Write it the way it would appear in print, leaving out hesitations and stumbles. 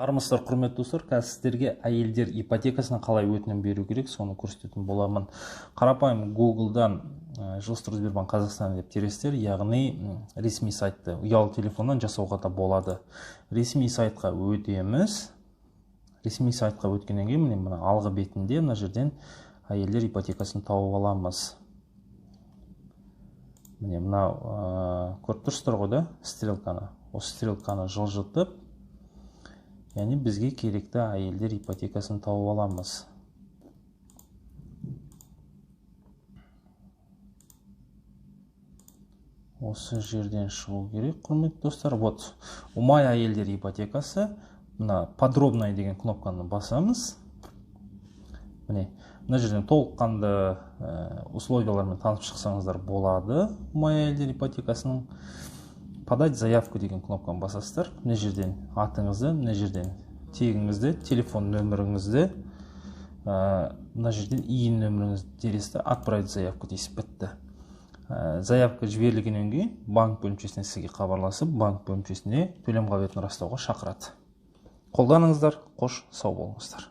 Армысыздар, құрметті достар, қазір сіздерге әйелдер ипотекасына қалай өтінім беру керек, соны көрсететін боламын. Қарапайым Google-дан Жилстройсбербанк Қазақстан деп тересіздер, яғни ресми сайтты ұялы телефоннан жасауға да болады. Ресми сайтқа өтеміз. Ресми сайтқа өткеннен кейін мына алғы бетінде мына жерден әйелдер ипотекасын тауып аламыз. Міне мына көріп тұрсыздар ғой да, стрелканы. Осы стрелканы жылжытып, яғни бізге керекті әйелдер ипотекасын тауып аламыз. Осы жерден шығу керек, құрметті достар. Вот, Умай әйелдер ипотекасы. Мына подробный деген кнопканы басамыз. Міне, мына жерден толыққанды условиялармен танып шықсаңыздар болады. Умай әйелдер ипотекасының подать заявку деген кнопканы басасыздар. Мына жерден атыңызды, мына жерден тегіңізді, телефон нөміріңізді, мына жерден иін нөміріңізді тересізді, отправить заявку дейсіз, бітті. Заявка жіберілгеннен кейін банк бөлімшесіне сізге хабарласып, банк бөлімшесіне төлем қабілетін растауға шақырады. Қолданыңыздар, қош сау болыңыздар.